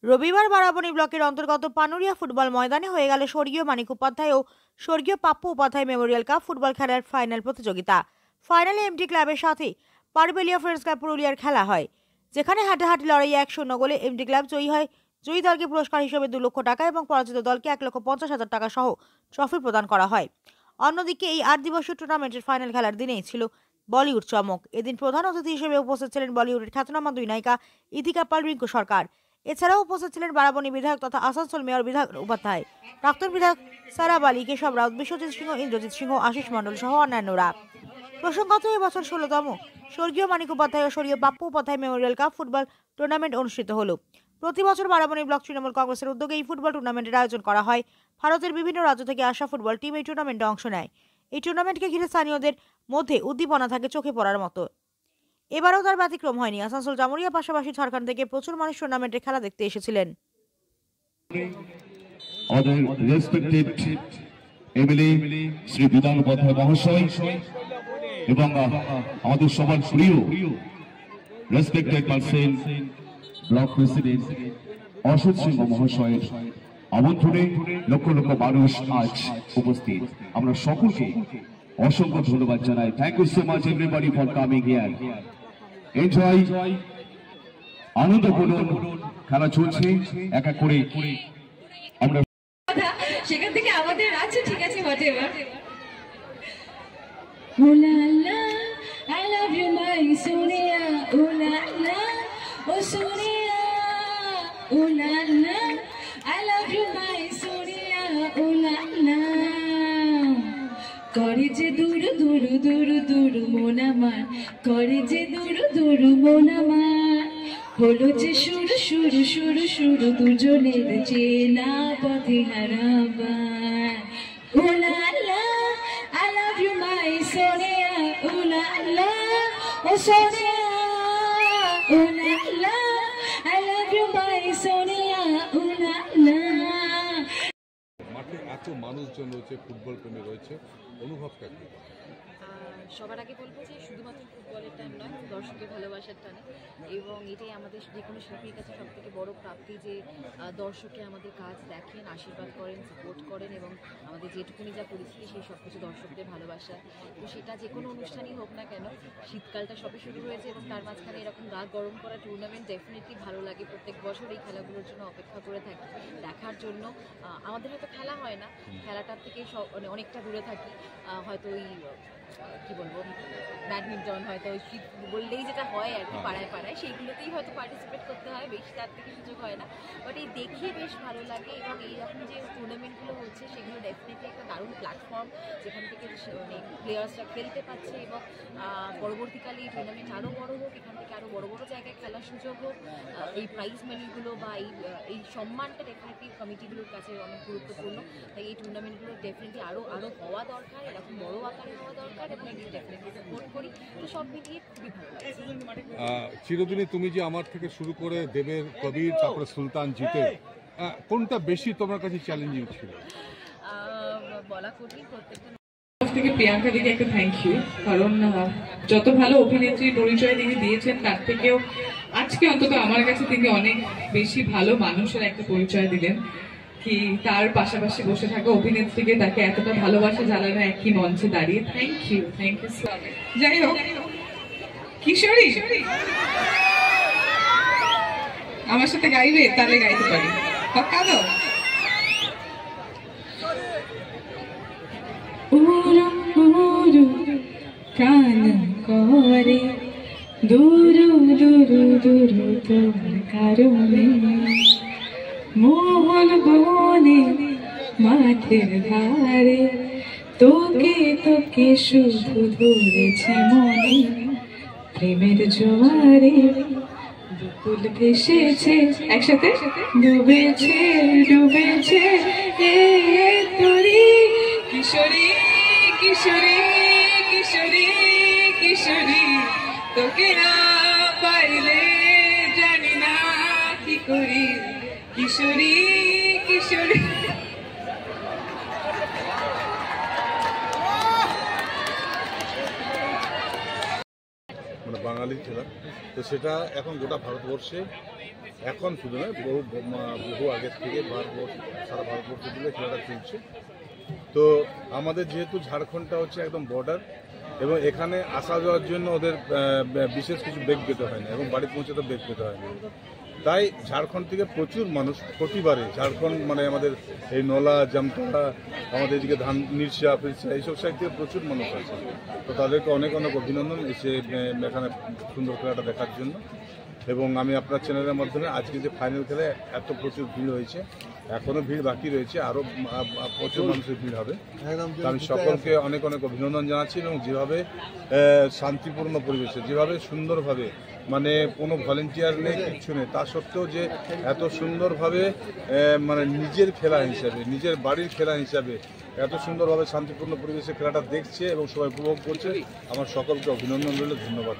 রবিবার বারাবণী ব্লকের অন্তর্গত পানুরিয়া ফুটবল ময়দানে হয়ে গেল স্বর্গীয় মানিক উপাধ্যায় ও স্বর্গীয় Pappu Upadhyay Memorial cup football খেলার ফাইনাল প্রতিযোগিতা। ফাইনালে এমটি ক্লাবের সাথে পারবেলিয়া ফ্রেন্ডস ক্লাব পুরুলিয়ার খেলা হয়, যেখানে হাড্ডাহাড্ডি লড়াইয়ে 1-0 গোলে এমটি ক্লাব জয়ী হয়। জয়ী দলকে পুরস্কার হিসেবে 2 লক্ষ টাকা এবং পরাজিত দলকে 1,50,000 টাকা সহ ট্রফি প্রদান করা হয়। অন্যদিকে এই 8 দিবসীয় টুর্নামেন্টের ফাইনাল খেলার দিনেই ছিল বলিউড চমক। এদিন প্রধান অতিথি হিসেবে উপস্থিত ছিলেন বলিউডের খ্যাতনামা 2 নায়িকা ইথিকা পাল, রিঙ্কু সরকার। এছাড়াও উপস্থিত ছিলেন বারাবণী বিধায়ক তথা আসানসোল মেয়র বিধায়ক উপাধ্যায়, প্রাক্তন বিধায়ক সারা বালি, কেশব রাউত, বিশ্বজিৎ সিংহ, ইন্দ্রজিৎ সিংহ, আশিস মণ্ডল সহ অন্যান্যরা। প্রসঙ্গত এবছর 16তম স্বর্গীয় মানিক উপাধ্যায় ও স্বর্গীয় Pappu Upadhyay Memorial cup football tournament অনুষ্ঠিত হলো। প্রতি বছর বারাবণী ব্লক তৃণমূল কংগ্রেসের উদ্যোগে এই ফুটবল টুর্নামেন্টের আয়োজন করা হয়। ভারতের বিভিন্ন রাজ্য থেকে আসা ফুটবল টিম এই টুর্নামেন্টে অংশ নেয়। এই টুর্নামেন্টকে ঘিরে স্থানীয়দের মধ্যে উদ্দীপনা থাকে চোখে পড়ার মতো। এবারেও তার ব্যতিক্রম হয়নি। আসানসোল জামুরিয়া পাশাপাশি ঝাড়খণ্ড থেকে প্রচুর মানুষ টুর্নামেন্টের খেলা দেখতে এসেছিলেন। আমাদের রেসপেক্টেড এমএলএ শ্রী বিধান উপাধ্যায় মহাশয় এবং আমাদের সবার প্রিয় respected person block president Ashok Singha মহাশয়ের আমন্ত্রণে লক্ষ লক্ষ মানুষ আজ উপস্থিত। আমরা সকলকে অসংখ্য ধন্যবাদ জানাই। Thank you so much everybody for coming here. Enjoy, আনন্দ করুন। খেলা চলছে এক এক করে। আমরা সেখান থেকে আমাদের আছে, ঠিক আছে, হোয়াটএভার। ও লা লা, I love you my Sonia, ও লা লা, ও Sonia, ও লা লা, I love you my Sonia, ও লা লা। করে যে দূর দূর দূর দূর মন আমার, করে যে দূর দূর মন আমার, হলো যে সুর সুর সুর সুর দুজনের চেনা পথে হারাবার। ও লা লা, I love you my Sonia, ও লা লা, ও Sonia, ও লা লা, I love you my Sonia, ও লা লা। মাঠে এত মানুষজন রয়েছে, ফুটবল প্রেমী রয়েছে, অনুভবটা কি? সবার আগে বলবো যে শুধুমাত্র ফুটবলের টান নয়, দর্শকের ভালোবাসার টানে, এবং এটাই আমাদের যে কোনো শিল্পীর কাছে সবথেকে বড় প্রাপ্তি যে দর্শকে আমাদের কাজ দেখেন, আশীর্বাদ করেন, সাপোর্ট করেন, এবং আমাদের যেটুকুনি যা পরিস্থিতি সেই সব কিছু দর্শকদের ভালোবাসা। তো সেটা যে কোনো অনুষ্ঠানই হোক না কেন, শীতকালটা সবে শুরু হয়েছে এবং তার মাঝখানে এরকম গা গরম করা টুর্নামেন্ট ডেফিনেটলি ভালো লাগে। প্রত্যেক বছর এই খেলাগুলোর জন্য অপেক্ষা করে থাকি দেখার জন্য। আমাদের হয়তো খেলা হয় না, খেলাটার থেকে অনেকটা দূরে থাকি, হয়তো ওই কি বলবো ব্যাডমিন্টন, হয়তো ওই শীত বললেই যেটা হয় আর কি পাড়ায় পাড়ায়, সেইগুলোতেই হয়তো পার্টিসিপেট করতে হয়, বেশি তার থেকে সুযোগ হয় না। বাট এই দেখে বেশ ভালো লাগে, এবং এইরকম যে টুর্নামেন্টগুলো হচ্ছে সেগুলো ডেফিনেটলি একটা দারুণ প্ল্যাটফর্ম, যেখান থেকে মানে প্লেয়ার্সরা খেলতে পারছে, এবং পরবর্তীকালে এই টুর্নামেন্ট আরও বড় হোক, এখান থেকে আরও বড় বড় জায়গায় খেলার সুযোগ হোক। এই প্রাইজ মানিগুলো বা এই সম্মানটা ডেফিনেটলি কমিটিগুলোর কাছে অনেক গুরুত্বপূর্ণ। তাই এই টুর্নামেন্টগুলো ডেফিনেটলি আরও হওয়া দরকার, এরকম বড় আকারে হওয়া দরকার, এবং আমি ডেফিনেটলি সাপোর্ট করি। তো সব মিলিয়ে খুবই ভালো লাগছে। চিরদিনই তুমি যে আমার থেকে শুরু করে দেবের, কবির, তারপরে সুলতান, জিতে, কোনটা বেশি তোমার কাছে চ্যালেঞ্জিং ছিল? বলা কঠিন। প্রত্যেকটা থেকে প্রিয়াঙ্কা দিকে একটা থ্যাংক ইউ, কারণ যত ভালো অভিনেত্রী পরিচয় তিনি দিয়েছেন তার থেকেও আজকে অন্তত আমার কাছে তিনি অনেক বেশি ভালো মানুষের একটা পরিচয় দিলেন। কি তার পাশাপাশি বসে থাকা অভিনেত্রীকে তাকে এতটা ভালোবাসা জ্বালানো একই মঞ্চে দাঁড়িয়ে, থ্যাংক ইউ সো মাচ। যাই হোক, কিশোরী আমার সাথে গাইবে, তাহলে গাইতে পারি। কাঁদো প্রাণ করে দূর দূর দূর তোর কারণে, মোহন বনে মাঠের ধারে তোকে তোকে শুধু ধরেছি মনে, প্রেমের জোয়ারে দুকুল ভেসেছে, একসাথে ডুবেছে ডুবেছে এ তোরি কিশোরী কিশোরী কিশোরী কিশোরী, তোকে না পাইলে জানি না কি করি, কিশোরী কিশোরী। বাঙালি বাঙালির খেলা। তো সেটা এখন গোটা ভারতবর্ষে, এখন শুধু নয়, বহু আগের থেকে সারা ভারতবর্ষ জুড়ে খেলাটা চলছে। তো আমাদের যেহেতু ঝাড়খণ্ডটা হচ্ছে একদম বর্ডার, এবং এখানে আসা যাওয়ার জন্য ওদের বিশেষ কিছু বেগ পেতে হয় না, এবং বাড়ি পৌঁছাতে বেগ পেতে হয় না। তাই ঝাড়খণ্ড থেকে প্রচুর মানুষ প্রতিবারে, ঝাড়খণ্ড মানে আমাদের এই নলা, জামতলা, আমাদের এদিকে ধান, নিরসা, ফিরসা, এইসব সাইড থেকে প্রচুর মানুষ আছে। তো তাদেরকে অনেক অনেক অভিনন্দন এসে এখানে সুন্দর খেলাটা দেখার জন্য। এবং আমি আপনার চ্যানেলের মাধ্যমে আজকে যে ফাইনাল খেলায় এত প্রচুর ভিড় হয়েছে, এখনও ভিড় বাকি রয়েছে, আরও প্রচুর মানুষের ভিড় হবে। আমি সকলকে অনেক অনেক অভিনন্দন জানাচ্ছি। এবং যেভাবে শান্তিপূর্ণ পরিবেশে, যেভাবে সুন্দরভাবে, মানে কোনো ভলেন্টিয়ার নেই, কিচ্ছু নেই, তা সত্ত্বেও যে এত সুন্দরভাবে মানে নিজের খেলা হিসাবে, নিজের বাড়ির খেলা হিসাবে এত সুন্দরভাবে শান্তিপূর্ণ পরিবেশে খেলাটা দেখছে এবং সবাই উপভোগ করছে, আমার সকলকে অভিনন্দন রইল, ধন্যবাদ।